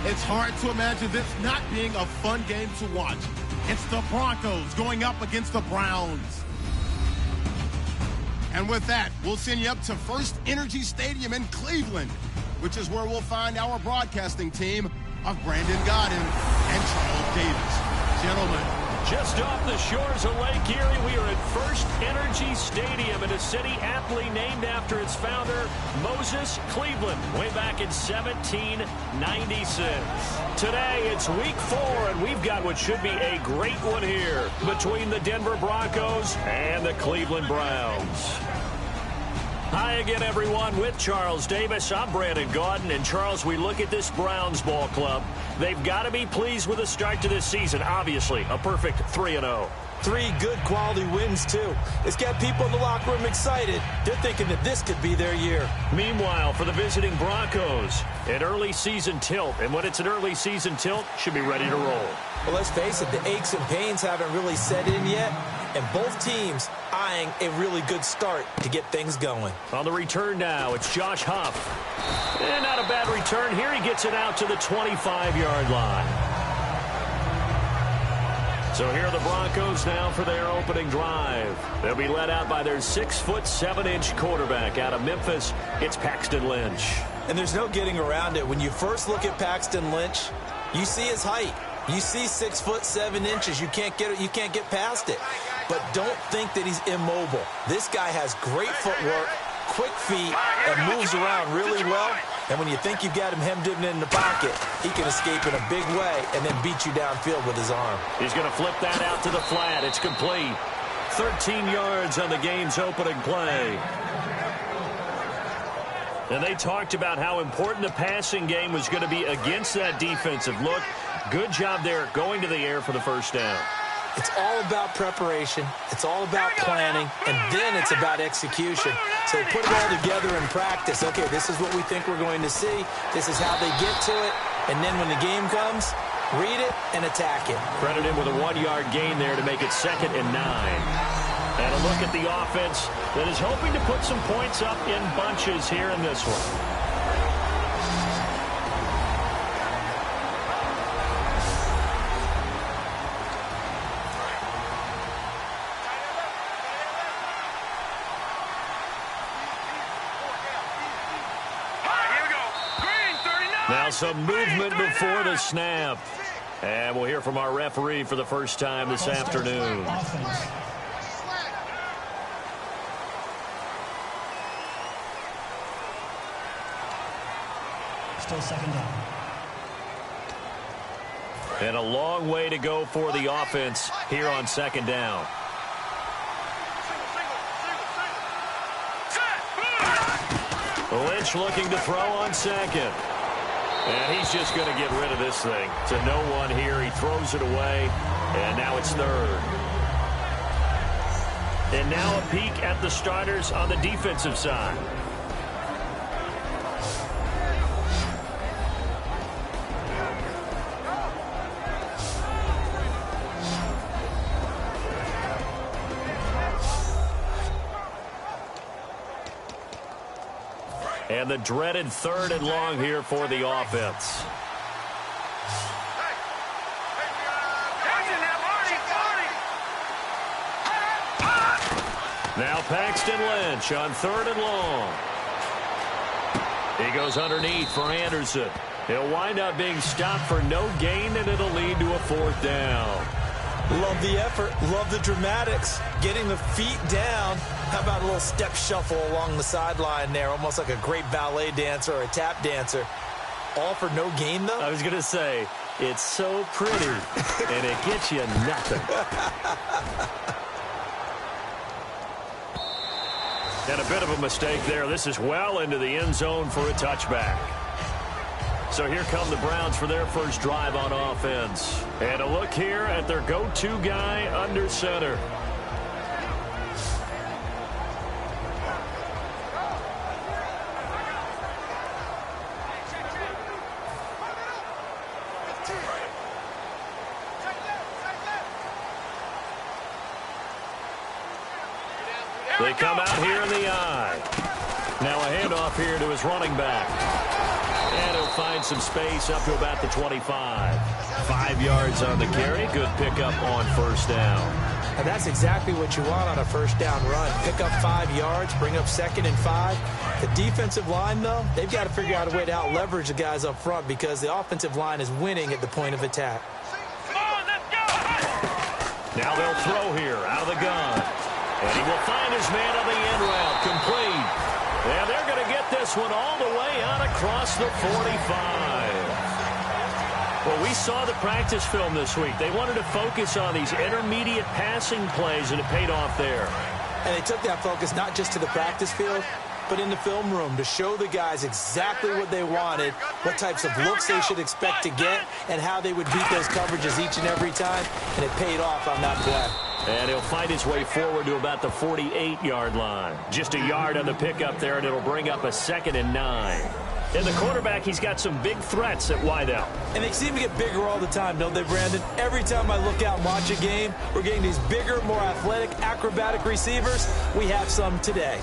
It's hard to imagine this not being a fun game to watch. It's the Broncos going up against the Browns. And with that, we'll send you up to First Energy Stadium in Cleveland, which is where we'll find our broadcasting team of Brandon Godden and Charles Davis. Gentlemen. Just off the shores of Lake Erie, we are at First Energy Stadium in a city aptly named after its founder, Moses Cleveland, way back in 1796. Today, it's week 4, and we've got what should be a great one here between the Denver Broncos and the Cleveland Browns. Hi again, everyone. With Charles Davis, I'm Brandon Gaudin. And, Charles, we look at this Browns ball club. They've got to be pleased with the start to this season. Obviously, a perfect 3-0. 3 good quality wins, too. It's got people in the locker room excited. They're thinking that this could be their year. Meanwhile, for the visiting Broncos, an early season tilt. And when it's an early season tilt, should be ready to roll. Well, let's face it, the aches and pains haven't really set in yet. And both teams eyeing a really good start to get things going. On the return now, it's Josh Huff. And not a bad return here. He gets it out to the 25-yard line. So here are the Broncos now for their opening drive. They'll be led out by their 6'7" quarterback out of Memphis. It's Paxton Lynch. And there's no getting around it. When you first look at Paxton Lynch, you see his height. You see 6'7". You can't get past it. But don't think that he's immobile. This guy has great footwork, quick feet, and moves around really well. And when you think you've got him hemmed in the pocket, he can escape in a big way and then beat you downfield with his arm. He's going to flip that out to the flat. It's complete. 13 yards on the game's opening play. And they talked about how important the passing game was going to be against that defensive look. Good job there going to the air for the first down. It's all about preparation. It's all about planning. And then it's about execution. So they put it all together in practice. Okay, this is what we think we're going to see. This is how they get to it. And then when the game comes, read it and attack it. Credit him with a 1-yard gain there to make it 2nd and 9. And a look at the offense that is hoping to put some points up in bunches here in this one. Now some movement before the snap. And we'll hear from our referee for the first time this afternoon. Still 2nd down. And a long way to go for the offense here on 2nd down. Lynch looking to throw on 2nd. And he's just going to get rid of this thing. To no one here. He throws it away. And now it's 3rd. And now a peek at the starters on the defensive side. And the dreaded 3rd and long here for the offense. Now Paxton Lynch on 3rd and long. He goes underneath for Anderson. He'll wind up being stopped for no gain, and it'll lead to a 4th down. Love the effort. Love the dramatics. Getting the feet down. How about a little step shuffle along the sideline there? Almost like a great ballet dancer or a tap dancer. All for no gain, though? I was going to say, it's so pretty, and it gets you nothing. And a bit of a mistake there. This is well into the end zone for a touchback. So here come the Browns for their first drive on offense. And a look here at their go-to guy under center. They come out here in the eye. Now a handoff here to his running back. And he'll find some space up to about the 25. 5 yards on the carry. Good pickup on first down. And that's exactly what you want on a first down run. Pick up 5 yards, bring up 2nd and 5. The defensive line, though, they've got to figure out a way to out-leverage the guys up front because the offensive line is winning at the point of attack. Now they'll throw here out of the gun. And he will find his man on the end route. Complete. And they're going to get this one all the way out across the 45. Well, we saw the practice film this week. They wanted to focus on these intermediate passing plays, and it paid off there. And they took that focus not just to the practice field, but in the film room to show the guys exactly what they wanted, what types of looks they should expect to get, and how they would beat those coverages each and every time, and it paid off on that play. And he'll fight his way forward to about the 48-yard line. Just a yard on the pickup there, and it'll bring up a 2nd and 9. And the quarterback, he's got some big threats at wideout. And they seem to get bigger all the time, don't they, Brandon? Every time I look out and watch a game, we're getting these bigger, more athletic, acrobatic receivers. We have some today.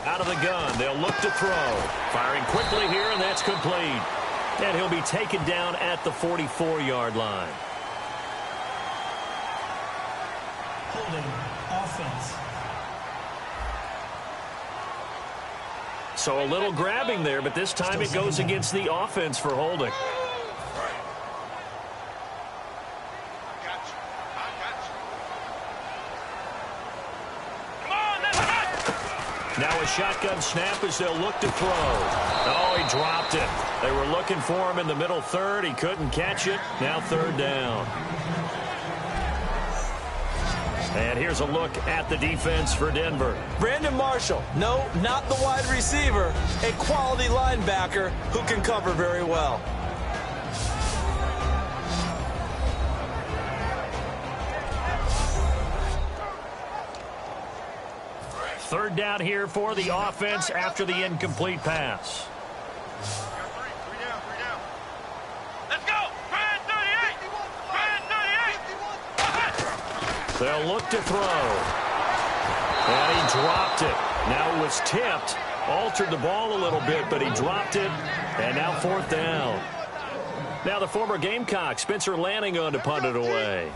Out of the gun, they'll look to throw. Firing quickly here, and that's complete. And he'll be taken down at the 44-yard line. Holding offense. So a little grabbing there, but this time it goes against the offense for holding. Now a shotgun snap as they'll look to throw. Oh, he dropped it. They were looking for him in the middle third. He couldn't catch it. Now 3rd down. And here's a look at the defense for Denver. Brandon Marshall. No, not the wide receiver. A quality linebacker who can cover very well. Third down here for the offense after the incomplete pass. Let's go! Brand 38! Brand 38! They'll look to throw. And he dropped it. Now it was tipped. Altered the ball a little bit, but he dropped it. And now 4th down. Now the former Gamecock, Spencer Lanning, on to punt it away.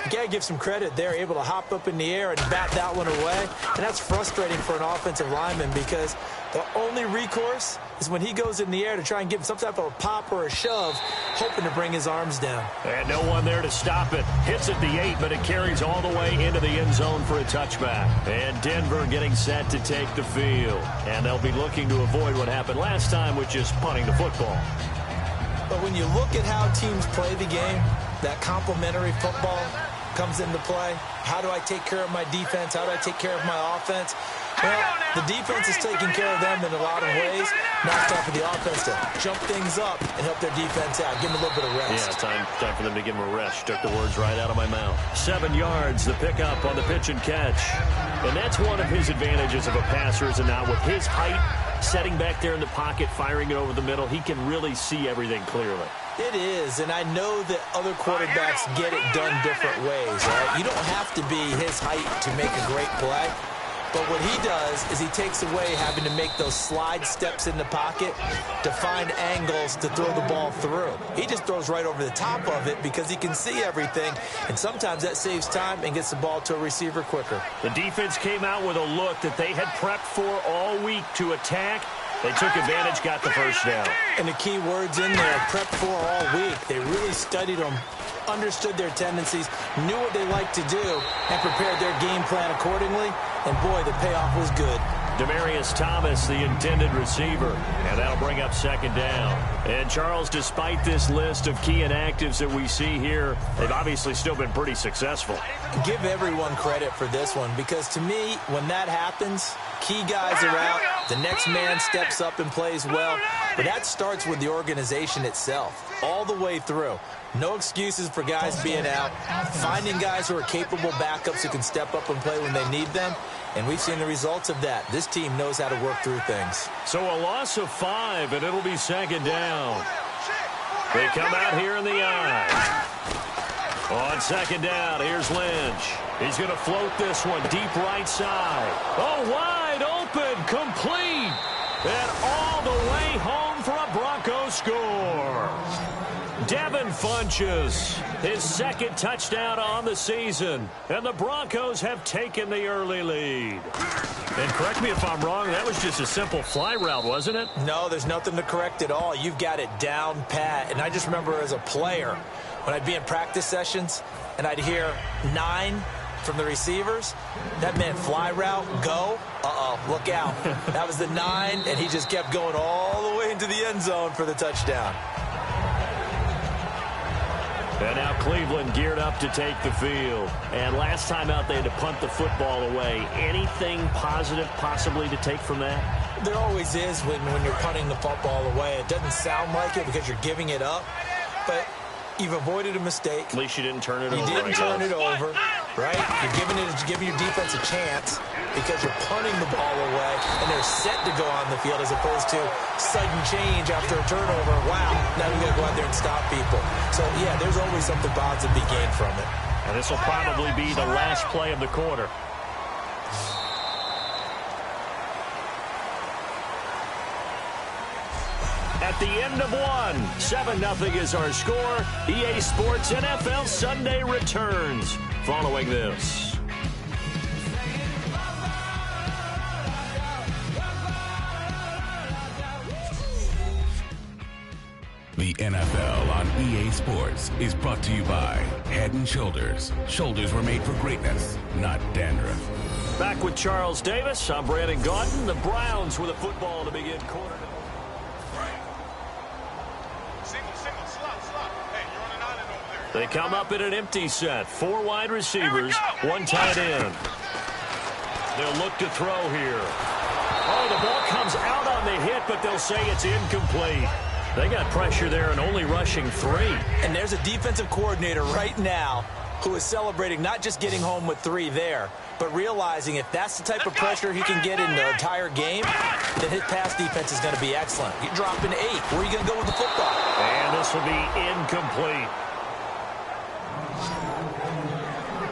You got to give some credit. They're able to hop up in the air and bat that one away. And that's frustrating for an offensive lineman because the only recourse is when he goes in the air to try and give some type of a pop or a shove, hoping to bring his arms down. And no one there to stop it. Hits at the 8, but it carries all the way into the end zone for a touchback. And Denver getting set to take the field. And they'll be looking to avoid what happened last time, which is punting the football. But when you look at how teams play the game, that complementary football comes into play. How do I take care of my defense? How do I take care of my offense? Well, the defense is taking care of them in a lot of ways. Now it's time for the offense to jump things up and help their defense out. Give them a little bit of rest. Yeah, time for them to give them a rest. Took the words right out of my mouth. 7 yards, the pickup on the pitch and catch. And that's one of his advantages of a passer, is now with his height, setting back there in the pocket, firing it over the middle, he can really see everything clearly. It is, and I know that other quarterbacks get it done different ways, right? You don't have to be his height to make a great play. But what he does is he takes away having to make those slide steps in the pocket to find angles to throw the ball through. He just throws right over the top of it because he can see everything, and sometimes that saves time and gets the ball to a receiver quicker. The defense came out with a look that they had prepped for all week to attack. They took advantage, got the first down. And the key words in there, prepped for all week. They really studied them, understood their tendencies, knew what they liked to do, and prepared their game plan accordingly. And, boy, the payoff was good. Demaryius Thomas, the intended receiver, and that'll bring up 2nd down. And, Charles, despite this list of key inactives that we see here, they've obviously still been pretty successful. Give everyone credit for this one because, to me, when that happens, key guys are out, the next man steps up and plays well, but that starts with the organization itself, all the way through. No excuses for guys being out, finding guys who are capable backups who can step up and play when they need them, and we've seen the results of that. This team knows how to work through things. So a loss of 5, and it'll be 2nd down. They come out here in the eye. On second down, here's Lynch. He's going to float this one deep right side. Oh, wide open, complete. And all the way home for a Broncos score. Devin Funchess, his second touchdown on the season. And the Broncos have taken the early lead. And correct me if I'm wrong, that was just a simple fly route, wasn't it? No, there's nothing to correct at all. You've got it down pat. And I just remember as a player, when I'd be in practice sessions and I'd hear 9 from the receivers, that meant fly route, go, look out. That was the 9, and he just kept going all the way into the end zone for the touchdown. And now Cleveland geared up to take the field. And last time out, they had to punt the football away. Anything positive possibly to take from that? There always is when you're punting the football away. It doesn't sound like it because you're giving it up, but you've avoided a mistake. At least you didn't turn it over. You didn't turn it over, right? You're giving your defense a chance because you're punting the ball away, and they're set to go on the field as opposed to sudden change after a turnover. Wow, now we got to go out there and stop people. So, yeah, there's always something positive to be gained from it. And this will probably be the last play of the quarter. At the end of one, 7-0 is our score. EA Sports NFL Sunday returns following this. The NFL on EA Sports is brought to you by Head & Shoulders. Shoulders were made for greatness, not dandruff. Back with Charles Davis. I'm Brandon Gaudin. The Browns with a football to begin quarter. They come up in an empty set. 4 wide receivers, 1 tight end. They'll look to throw here. Oh, the ball comes out on the hit, but they'll say it's incomplete. They got pressure there and only rushing 3. And there's a defensive coordinator right now who is celebrating not just getting home with 3 there, but realizing if that's the type of pressure he can get in the entire game, then his pass defense is going to be excellent. You're dropping 8. Where are you going to go with the football? And this will be incomplete.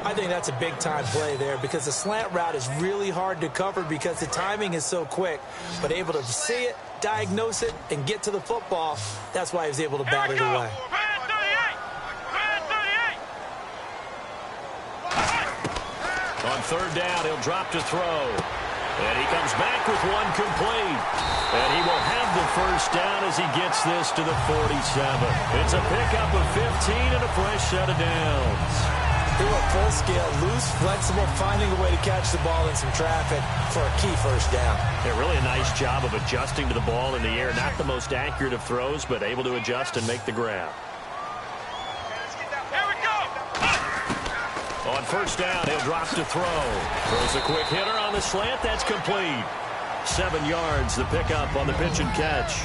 I think that's a big-time play there because the slant route is really hard to cover because the timing is so quick. But able to see it, diagnose it, and get to the football, that's why he was able to bat it away. On third down, he'll drop to throw. And he comes back with 1 complete. And he will have the first down as he gets this to the 47. It's a pickup of 15 and a fresh set of downs. They were full scale, loose, flexible, finding a way to catch the ball in some traffic for a key first down. Yeah, really a nice job of adjusting to the ball in the air. Not the most accurate of throws, but able to adjust and make the grab. Here we go! On first down, he'll drop to throw. Throws a quick hitter on the slant. That's complete. 7 yards, the pickup on the pitch and catch.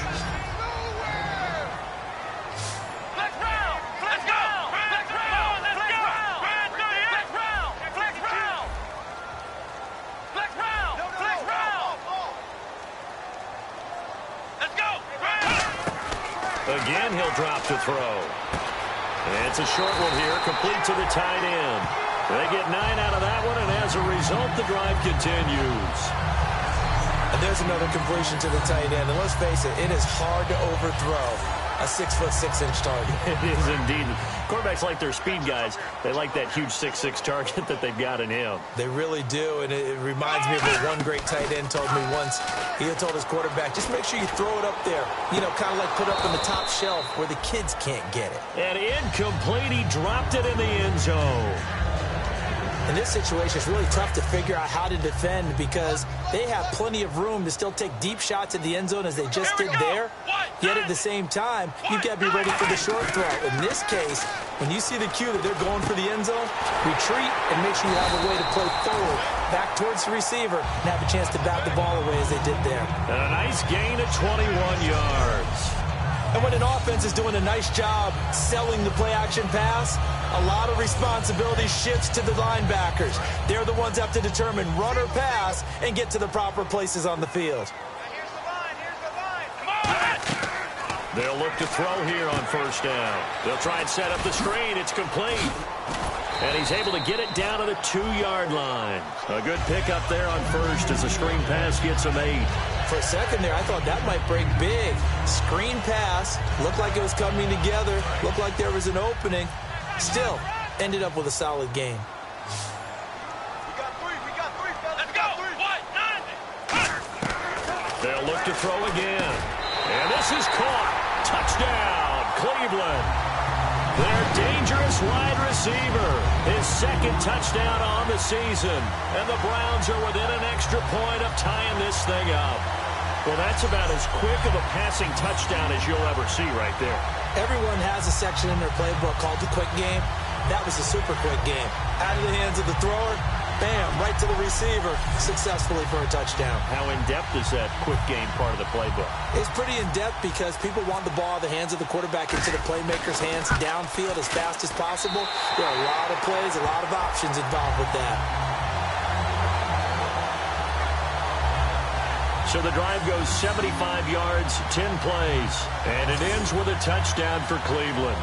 Again, he'll drop to throw. And it's a short one here, complete to the tight end. They get 9 out of that one, and as a result, the drive continues. And there's another completion to the tight end. And let's face it, it is hard to overthrow a 6'6" target. It is indeed. Quarterbacks like their speed guys. They like that huge 6'6" target that they've got in him. They really do, and it reminds me of what one great tight end told me once. He had told his quarterback, just make sure you throw it up there, you know, kind of like put up on the top shelf where the kids can't get it. And incomplete. He dropped it in the end zone. In this situation, it's really tough to figure out how to defend because they have plenty of room to still take deep shots at the end zone as they just did there. Yet at the same time, you've got to be ready for the short throw. In this case, when you see the cue that they're going for the end zone, retreat and make sure you have a way to play forward, back towards the receiver, and have a chance to bat the ball away as they did there. And a nice gain of 21 yards. And when an offense is doing a nice job selling the play-action pass, a lot of responsibility shifts to the linebackers. They're the ones that have to determine run or pass and get to the proper places on the field. Here's the line. Come on! They'll look to throw here on first down. They'll try and set up the screen. It's complete. And he's able to get it down to the 2-yard line. A good pickup there on first as the screen pass gets him 8. For a second there, I thought that might break big. Screen pass. Looked like it was coming together. Looked like there was an opening. Still, ended up with a solid game. Let's go. What? 90. They'll look to throw again. And this is caught. Touchdown, Cleveland. Their dangerous wide receiver. His second touchdown on the season. And the Browns are within an extra point of tying this thing up. Well, that's about as quick of a passing touchdown as you'll ever see right there. Everyone has a section in their playbook called the quick game. That was a super quick game. Out of the hands of the thrower, bam, right to the receiver, successfully for a touchdown. How in-depth is that quick game part of the playbook? It's pretty in-depth because people want the ball out of the hands of the quarterback into the playmaker's hands downfield as fast as possible. There are a lot of plays, a lot of options involved with that. So the drive goes 75 yards, 10 plays, and it ends with a touchdown for Cleveland.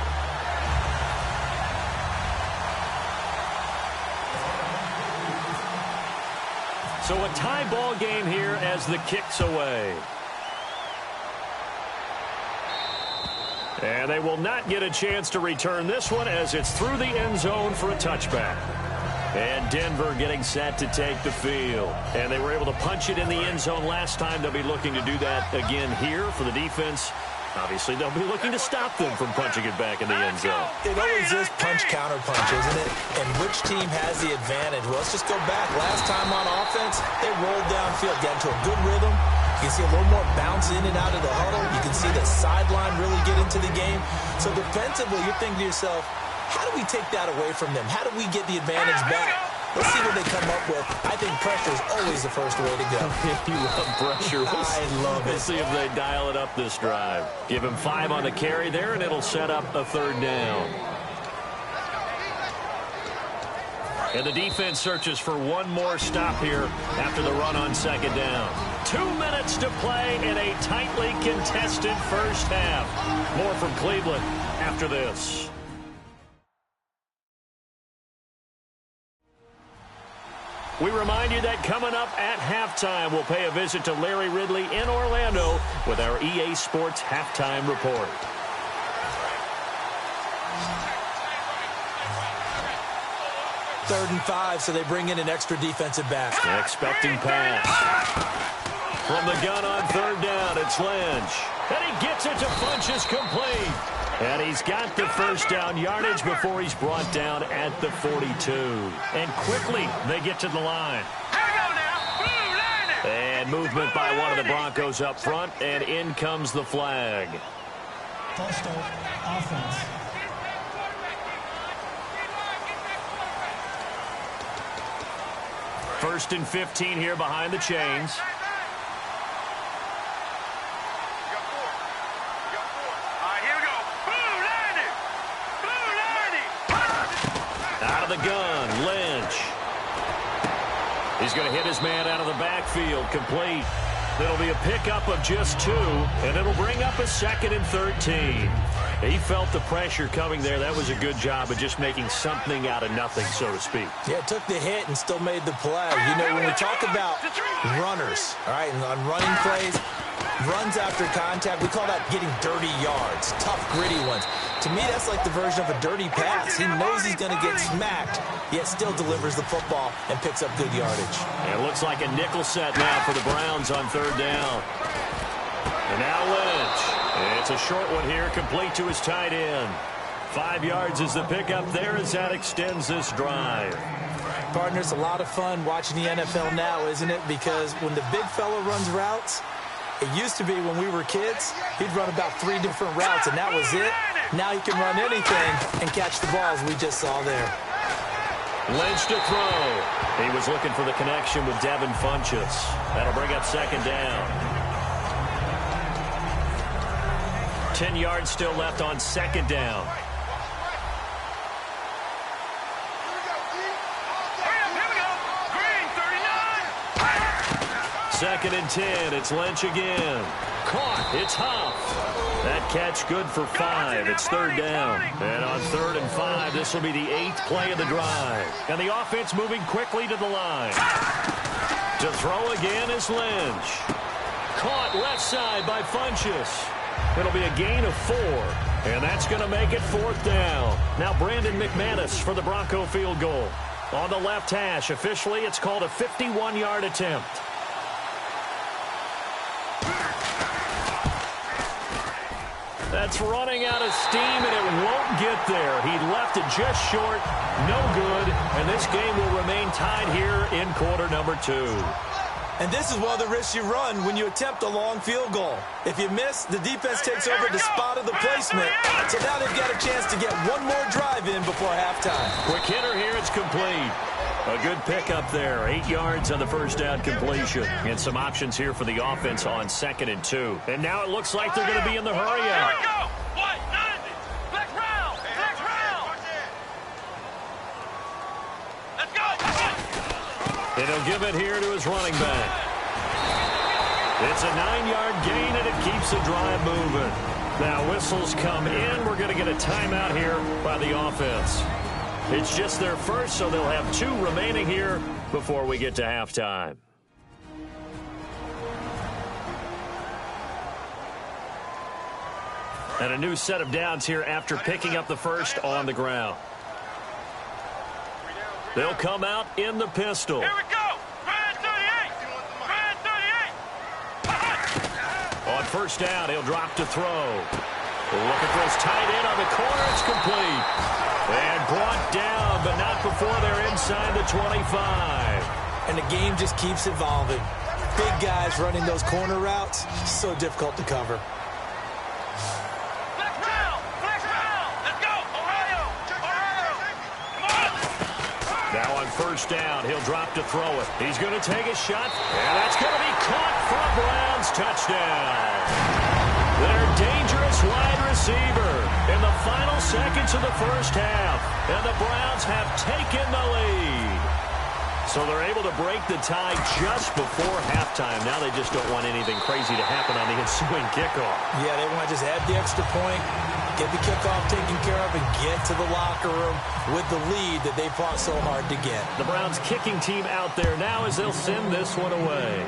So a tie ball game here as the kick's away. And they will not get a chance to return this one as it's through the end zone for a touchback. And Denver getting set to take the field. And they were able to punch it in the end zone last time. They'll be looking to do that again here for the defense. Obviously, they'll be looking to stop them from punching it back in the end zone. It always is punch-counter punch, isn't it? And which team has the advantage? Well, let's just go back. Last time on offense, they rolled downfield, got into a good rhythm. You can see a little more bounce in and out of the huddle. You can see the sideline really get into the game. So defensively, you're thinking to yourself, how do we take that away from them? How do we get the advantage back? Let's see what they come up with. I think pressure is always the first way to go. You love pressure. I love it. We'll see if they dial it up this drive. Give him 5 on the carry there, and it'll set up a 3rd down. And the defense searches for one more stop here after the run on 2nd down. 2 minutes to play in a tightly contested first half. More from Cleveland after this. We remind you that coming up at halftime, we'll pay a visit to Larry Ridley in Orlando with our EA Sports Halftime Report. Third and 5, so they bring in an extra defensive back. Expecting pass. From the gun on 3rd down, it's Lynch. And he gets it to Funchess complete. And he's got the first down yardage before he's brought down at the 42. And quickly, they get to the line. And movement by one of the Broncos up front, and in comes the flag. False start, offense. First and 15 here behind the chains. Out of the gun, Lynch. He's going to hit his man out of the backfield, complete. It'll be a pickup of just 2, and it'll bring up a 2nd and 13. He felt the pressure coming there. That was a good job of just making something out of nothing, so to speak. Yeah, took the hit and still made the play. You know, when we talk about runners, all right, and on running plays, runs after contact, we call that getting dirty yards, tough, gritty ones. To me, that's like the version of a dirty pass. He knows he's going to get smacked, yet still delivers the football and picks up good yardage. And it looks like a nickel set now for the Browns on 3rd down. And now Lynch. It's a short one here, complete to his tight end. 5 yards is the pickup there as that extends this drive. Partner, it's a lot of fun watching the NFL now, isn't it? Because when the big fella runs routes, it used to be when we were kids, he'd run about 3 different routes, and that was it. Now he can run anything and catch the balls we just saw there. Lynch to throw. He was looking for the connection with Devin Funchess. That'll bring up 2nd down. 10 yards still left on 2nd down. 2nd and 10. It's Lynch again. Caught. It's Huff. That catch good for 5. It's 3rd down. And on 3rd and 5, this will be the 8th play of the drive. And the offense moving quickly to the line. To throw again is Lynch. Caught left side by Funchess. It'll be a gain of 4. And that's going to make it 4th down. Now Brandon McManus for the Bronco field goal. On the left hash, officially it's called a 51-yard attempt. That's running out of steam, and it won't get there. He left it just short, no good, and this game will remain tied here in quarter number 2. And this is one of the risks you run when you attempt a long field goal. If you miss, the defense takes over the spot of the placement. So now they've got a chance to get one more drive in before halftime. Quick hitter here, it's complete. A good pickup there. 8 yards on the first down completion. And some options here for the offense on 2nd and 2. And now it looks like they're going to be in the hurry out. Here we go. What? Nothing. Flex round. Flex round. Let's go. And he'll give it here to his running back. It's a 9-yard gain, and it keeps the drive moving. Now whistles come in. We're going to get a timeout here by the offense. It's just their first, so they'll have 2 remaining here before we get to halftime. And a new set of downs here after picking up the first on the ground. They'll come out in the pistol. Here we go. Brand 38. Brand 38. On first down, he'll drop to throw. Looking for his tight end on the corner. It's complete. And brought down, but not before they're inside the 25. And the game just keeps evolving. Big guys running those corner routes, so difficult to cover. Flex round. Flex round. Let's go. Ohio. Ohio. Come on. Now on first down, he'll drop to throw it. He's going to take a shot, and that's going to be caught for a Browns touchdown. Their dangerous wide receiver in the final seconds of the first half. And the Browns have taken the lead. So they're able to break the tie just before halftime. Now they just don't want anything crazy to happen on the ensuing kickoff. Yeah, they want to just add the extra point, get the kickoff taken care of, and get to the locker room with the lead that they fought so hard to get. The Browns kicking team out there now as they'll send this one away.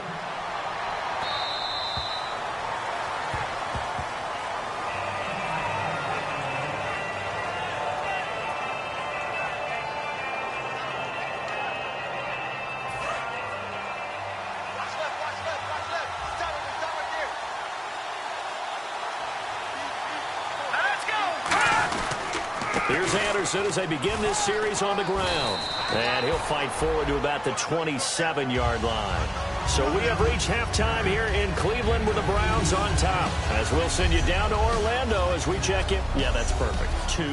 Here's Anderson as they begin this series on the ground. And he'll fight forward to about the 27-yard line. So we have reached halftime here in Cleveland with the Browns on top. As we'll send you down to Orlando as we check in. Yeah, that's perfect. 2,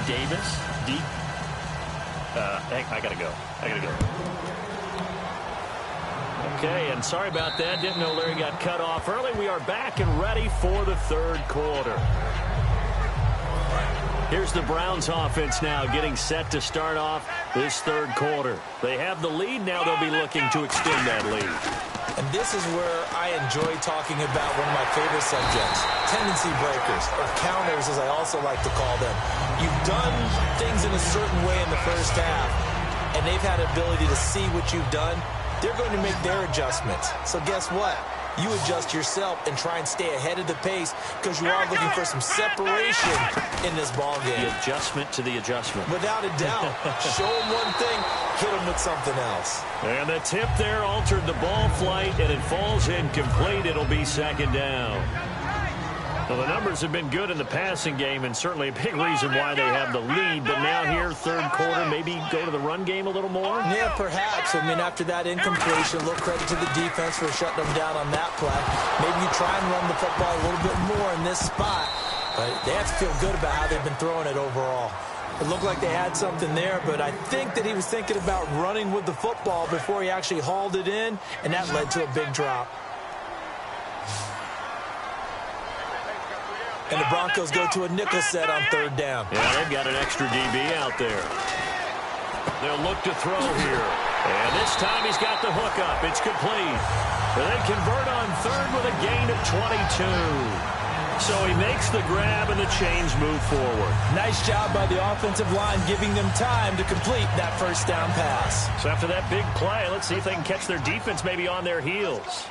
Davis, deep. I got to go. Okay, and sorry about that. Didn't know Larry got cut off early. We are back and ready for the third quarter. Here's the Browns offense now getting set to start off this third quarter. They have the lead. Now they'll be looking to extend that lead. And this is where I enjoy talking about one of my favorite subjects, tendency breakers, or counters as I also like to call them. You've done things in a certain way in the first half, and they've had the ability to see what you've done. They're going to make their adjustments. So guess what? You adjust yourself and try and stay ahead of the pace because you are looking for some separation in this ball game. The adjustment to the adjustment. Without a doubt. Show them one thing, hit them with something else. And the tip there altered the ball flight, and it falls incomplete. It'll be second down. Well, the numbers have been good in the passing game, and certainly a big reason why they have the lead. But now here, third quarter, maybe go to the run game a little more? Yeah, perhaps. I mean, after that incompletion, a little credit to the defense for shutting them down on that play. Maybe you try and run the football a little bit more in this spot. But they have to feel good about how they've been throwing it overall. It looked like they had something there, but I think that he was thinking about running with the football before he actually hauled it in, and that led to a big drop. And the Broncos go to a nickel set on third down. Yeah, they've got an extra DB out there. They'll look to throw here. And this time he's got the hook up. It's complete. They convert on third with a gain of 22. So he makes the grab and the chains move forward. Nice job by the offensive line giving them time to complete that first down pass. So after that big play, let's see if they can catch their defense maybe on their heels.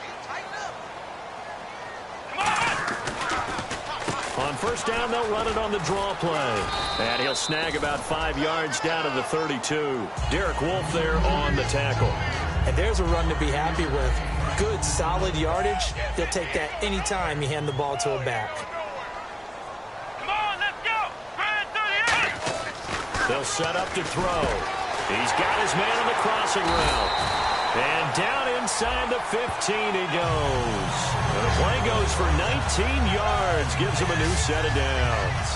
On first down, they'll run it on the draw play. And he'll snag about 5 yards down to the 32. Derek Wolfe there on the tackle. And there's a run to be happy with. Good, solid yardage. They'll take that anytime you hand the ball to a back. Come on, let's go. Run through the air. They'll set up to throw. He's got his man on the crossing route. And down inside the 15 he goes. And the play goes for 19 yards. Gives him a new set of downs.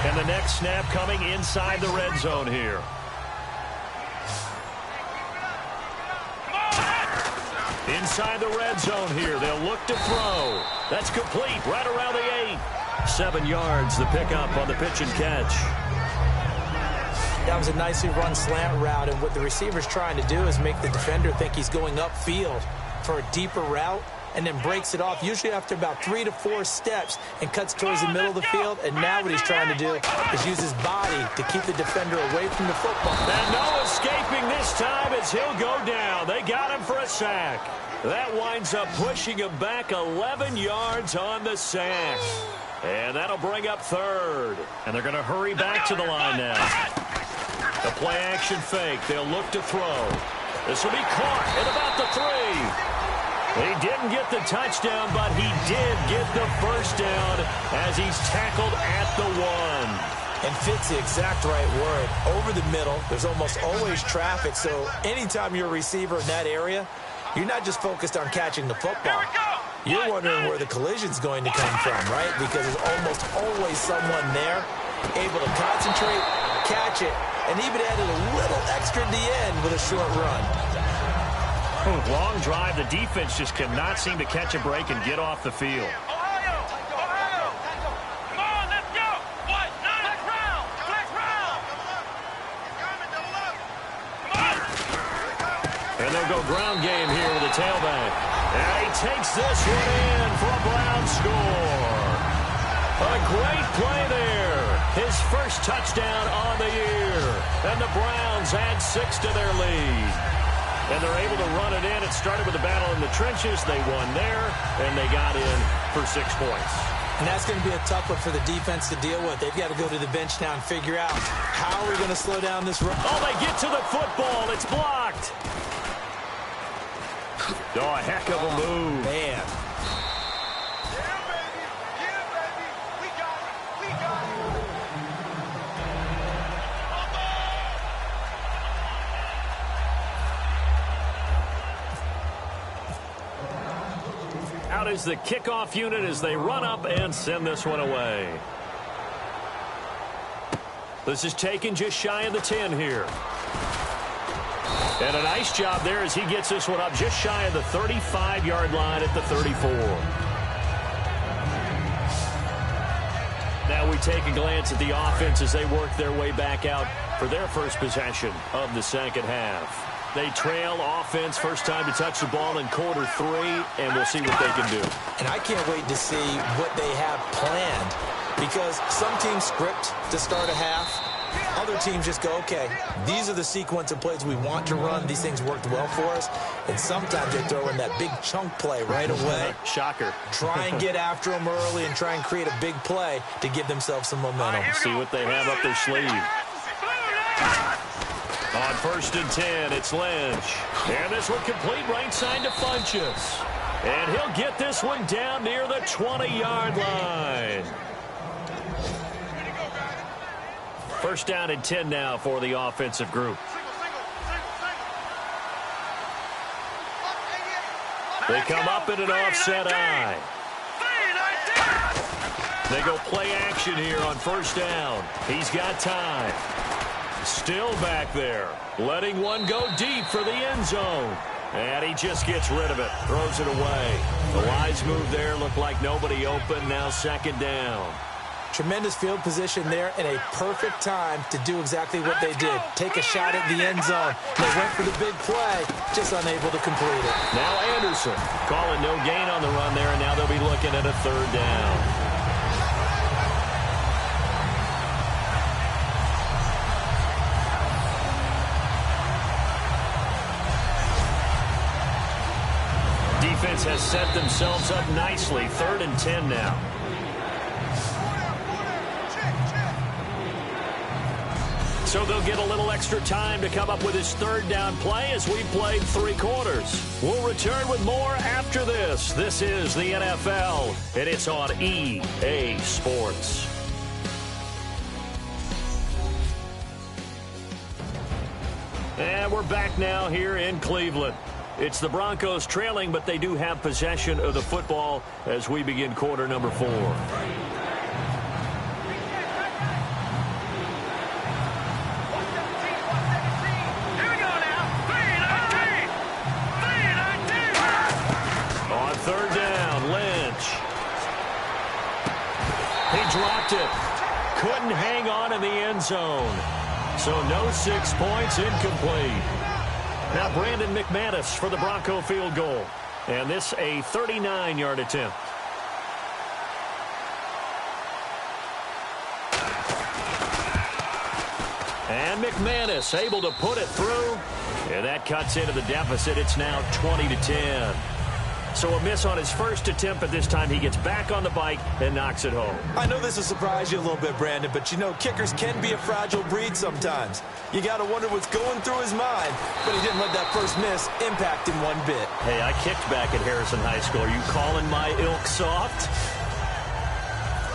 And the next snap coming inside the red zone here. Inside the red zone here. They'll look to throw. That's complete right around the 8. 7 yards, the pickup on the pitch and catch. That was a nicely run slant route, and what the receiver's trying to do is make the defender think he's going upfield for a deeper route, and then breaks it off, usually after about 3 to 4 steps, and cuts towards the middle of the field. And now what he's trying to do is use his body to keep the defender away from the football. And no escaping this time as he'll go down. They got him for a sack. That winds up pushing him back 11 yards on the sack. And that'll bring up third. And they're going to hurry back to the line now. The play action fake. They'll look to throw. This will be caught at about the 3. He didn't get the touchdown, but he did get the first down as he's tackled at the 1. And fits the exact right word. Over the middle, there's almost always traffic, so anytime you're a receiver in that area, you're not just focused on catching the football. You're wondering where the collision's going to come from, right? Because there's almost always someone there able to concentrate, catch it, and even added a little extra at the end with a short run. Long drive. The defense just cannot seem to catch a break and get off the field. Ohio! Come on, let's go. What? Flex round. Come on. And they'll go ground game here with a tailback. And he takes this one in for a Brown score. A great play there. His first touchdown on the year. And the Browns add 6 to their lead. And they're able to run it in. It started with a battle in the trenches. They won there, and they got in for 6 points. And that's going to be a tough one for the defense to deal with. They've got to go to the bench now and figure out how are we going to slow down this run. Oh, they get to the football. It's blocked. Oh, a heck of a move. Man. Out is the kickoff unit as they run up and send this one away. This is taken just shy of the 10 here. And a nice job there as he gets this one up just shy of the 35-yard line at the 34. Now we take a glance at the offense as they work their way back out for their first possession of the second half. They trail offense, first time to touch the ball in quarter 3, and we'll see what they can do. And I can't wait to see what they have planned, because some teams script to start a half. Other teams just go, okay, these are the sequence of plays we want to run. These things worked well for us. And sometimes they throw in that big chunk play right away. Shocker. Try and get after them early and try and create a big play to give themselves some momentum. See what they have up their sleeve. On first and 10, it's Lynch. And this one complete right side to Funchess. And he'll get this one down near the 20-yard line. First down and 10 now for the offensive group. They come up in an offset eye. They go play action here on first down. He's got time. Still back there. Letting one go deep for the end zone. And he just gets rid of it. Throws it away. The wise move there looked like nobody open. Now second down. Tremendous field position there and a perfect time to do exactly what they did. Take a shot at the end zone. They went for the big play, just unable to complete it. Now Anderson calling no gain on the run there, and now they'll be looking at a third down. Defense has set themselves up nicely. 3rd and 10 now. So they'll get a little extra time to come up with his third down play as we played 3 quarters. We'll return with more after this. This is the NFL, and it's on EA Sports. And we're back now here in Cleveland. It's the Broncos trailing, but they do have possession of the football as we begin quarter number 4. On 3rd down, Lynch. He dropped it. Couldn't hang on in the end zone. So no 6 points, incomplete. Now Brandon McManus for the Bronco field goal. And this a 39-yard attempt. And McManus able to put it through. And that cuts into the deficit. It's now 20-10. So a miss on his first attempt, but this time he gets back on the bike and knocks it home. I know this will surprise you a little bit, Brandon, but you know kickers can be a fragile breed sometimes. You got to wonder what's going through his mind, but he didn't let that first miss impact him one bit. Hey, I kicked back at Harrison High School. Are you calling my ilk soft?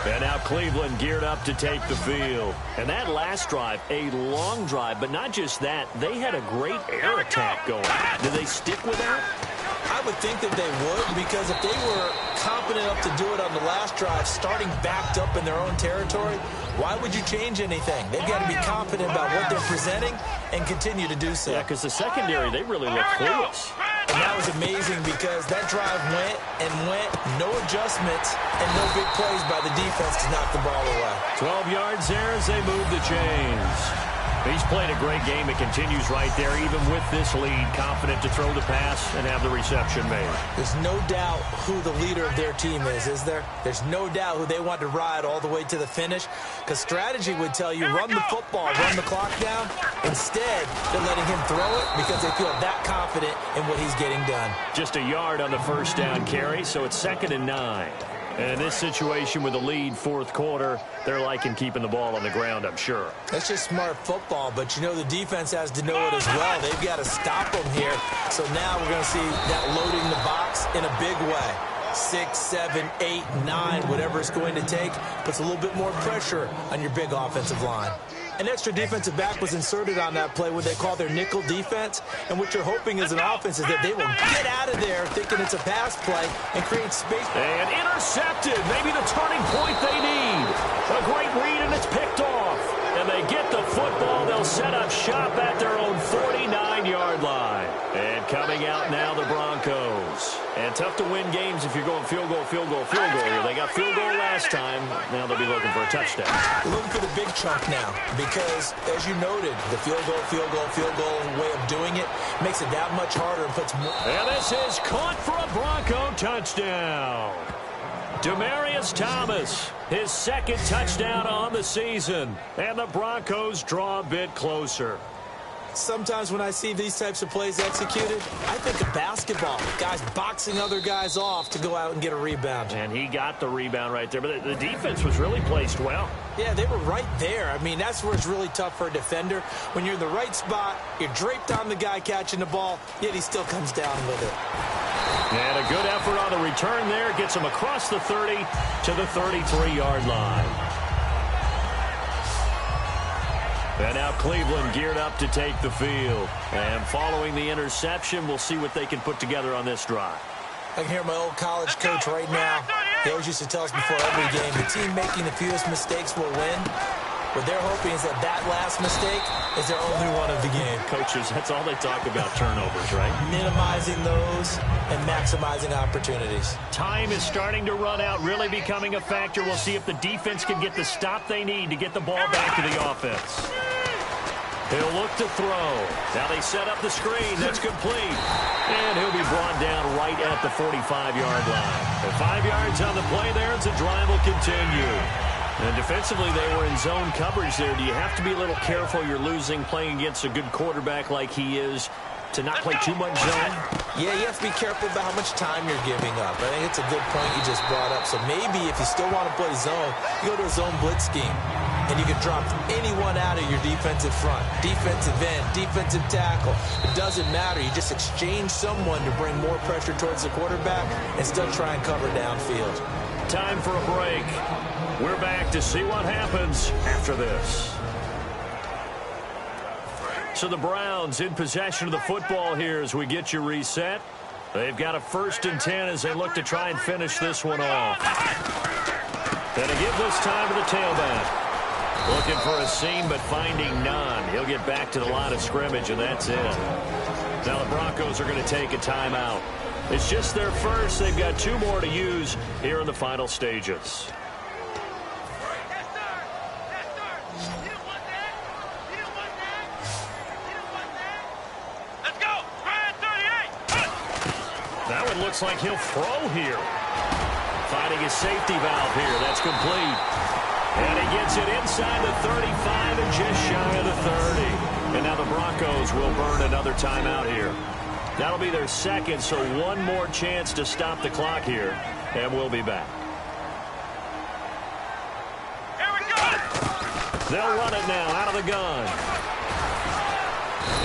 And now Cleveland geared up to take the field. And that last drive, a long drive, but not just that. They had a great air attack going. Did they stick with that? I would think that they would, because if they were confident enough to do it on the last drive, starting backed up in their own territory, why would you change anything? They've got to be confident about what they're presenting and continue to do so. Yeah, because the secondary, they really looked clueless. And that was amazing because that drive went and went, no adjustments, and no big plays by the defense to knock the ball away. 12 yards there as they move the chains. He's played a great game. It continues right there, even with this lead, confident to throw the pass and have the reception made. There's no doubt who the leader of their team is there? There's no doubt who they want to ride all the way to the finish, because strategy would tell you run the football, run the clock down. Instead, they're letting him throw it because they feel that confident in what he's getting done. Just a yard on the first down carry, so it's 2nd and 9. And in this situation with the lead 4th quarter, they're liking keeping the ball on the ground, I'm sure. That's just smart football, but you know the defense has to know it as well. They've got to stop them here. So now we're going to see that loading the box in a big way. 6, 7, 8, 9, whatever it's going to take, puts a little bit more pressure on your big offensive line. An extra defensive back was inserted on that play, what they call their nickel defense. And what you're hoping as an offense is that they will get out of there thinking it's a pass play and create space. And intercepted. Maybe the turning point they need. A great read, and it's picked off. And they get the football. They'll set up shop at their own 49-yard line. And coming out now, the Broncos. And tough to win games if you're going field goal, field goal, field goal here. They got field goal last time. Now they'll be looking for a touchdown. They're looking for the big chunk now because, as you noted, the field goal way of doing it makes it that much harder and puts more. And this is caught for a Bronco touchdown. Demaryius Thomas, his 2nd touchdown on the season. And the Broncos draw a bit closer. Sometimes when I see these types of plays executed, I think of basketball. Guys boxing other guys off to go out and get a rebound. And he got the rebound right there. But the defense was really placed well. Yeah, they were right there. I mean, that's where it's really tough for a defender. When you're in the right spot, you're draped on the guy catching the ball, yet he still comes down with it. And a good effort on the return there. Gets him across the 30 to the 33-yard line. And now Cleveland geared up to take the field. And following the interception, we'll see what they can put together on this drive. I can hear my old college coach right now. He always used to tell us before every game, the team making the fewest mistakes will win. What they're hoping is that last mistake is their only one of the game. Coaches, that's all they talk about, turnovers, right? Minimizing those and maximizing opportunities. Time is starting to run out, really becoming a factor. We'll see if the defense can get the stop they need to get the ball back to the offense. He'll look to throw. Now they set up the screen. That's complete. And he'll be brought down right at the 45-yard line. And 5 yards on the play there as the drive will continue. And defensively, they were in zone coverage there. Do you have to be a little careful? You're losing playing against a good quarterback like he is to not play too much zone? Yeah, you have to be careful about how much time you're giving up. I think it's a good point you just brought up. So maybe if you still want to play zone, you go to a zone blitz scheme. And you can drop anyone out of your defensive front, defensive end, defensive tackle. It doesn't matter. You just exchange someone to bring more pressure towards the quarterback and still try and cover downfield. Time for a break. We're back to see what happens after this. So the Browns in possession of the football here as we get you reset. They've got a 1st and 10 as they look to try and finish this one off. And to give this time to the tailback. Looking for a seam, but finding none. He'll get back to the line of scrimmage, and that's it. Now the Broncos are going to take a timeout. It's just their first. They've got 2 more to use here in the final stages. Let's go. 38. That one looks like he'll throw here. Finding his safety valve here. That's complete. And he gets it inside the 35 and just shy of the 30. And now the Broncos will burn another timeout here. That'll be their second, so one more chance to stop the clock here. And we'll be back. Here we go. They'll run it now out of the gun.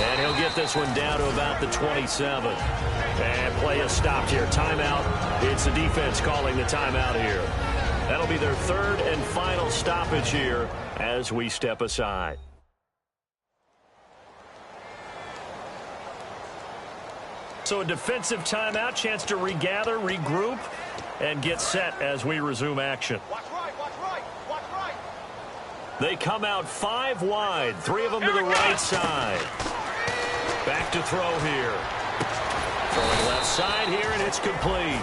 And he'll get this one down to about the 27. And play is stopped here. Timeout. It's the defense calling the timeout here. That'll be their 3rd and final stoppage here as we step aside. So a defensive timeout, chance to regather, regroup, and get set as we resume action. Watch right, watch right, watch right. They come out 5 wide, 3 of them to the right side. Back to throw here. Throwing left side here, and it's complete.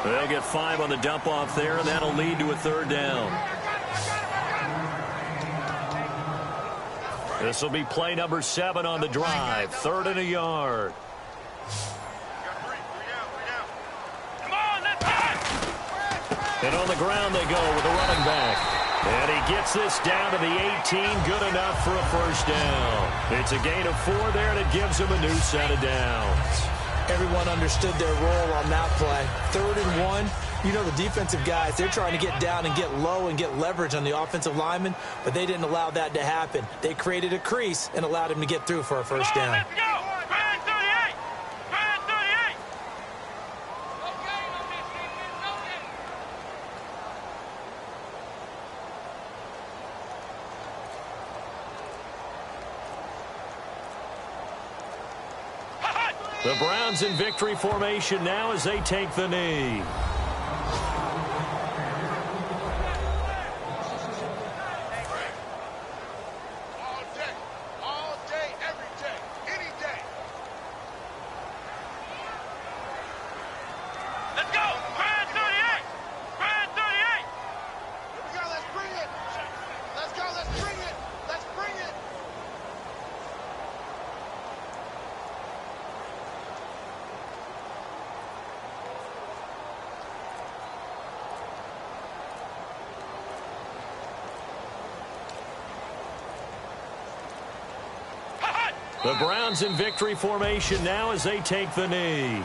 They'll get 5 on the dump off there, and that'll lead to a 3rd down. This will be play number 7 on the drive. 3rd and a yard. Come on, let's go. And on the ground they go with a running back. And he gets this down to the 18. Good enough for a 1st down. It's a gain of 4 there, and it gives him a new set of downs. Everyone understood their role on that play. 3rd and 1. You know the defensive guys, they're trying to get down and get low and get leverage on the offensive lineman, but they didn't allow that to happen. They created a crease and allowed him to get through for a 1st down. Let's go. 38. 38. The Browns in victory formation now as they take the knee. All day, every day, any day. Let's go. 38. 38. Here we go. Let's bring it. Let's go. Let's bring it. Let's bring it. The Browns in victory formation now as they take the knee.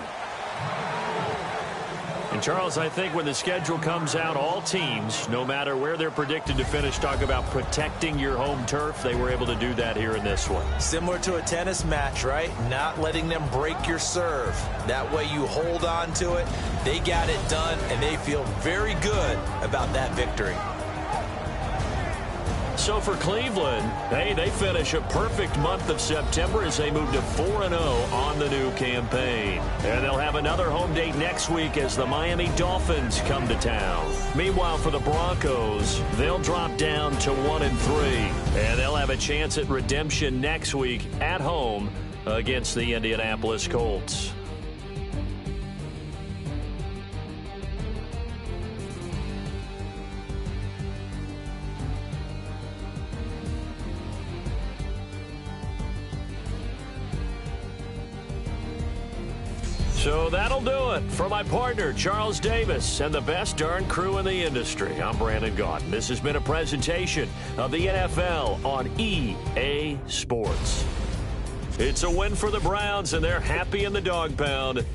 And Charles, I think when the schedule comes out, all teams, no matter where they're predicted to finish, talk about protecting your home turf. They were able to do that here in this one. Similar to a tennis match, right? Not letting them break your serve. That way you hold on to it. They got it done, and they feel very good about that victory. So for Cleveland, hey, they finish a perfect month of September as they move to 4-0 on the new campaign. And they'll have another home date next week as the Miami Dolphins come to town. Meanwhile, for the Broncos, they'll drop down to 1-3. And they'll have a chance at redemption next week at home against the Indianapolis Colts. So that'll do it for my partner, Charles Davis, and the best darn crew in the industry. I'm Brandon Gaudin. This has been a presentation of the NFL on EA Sports. It's a win for the Browns, and they're happy in the dog pound.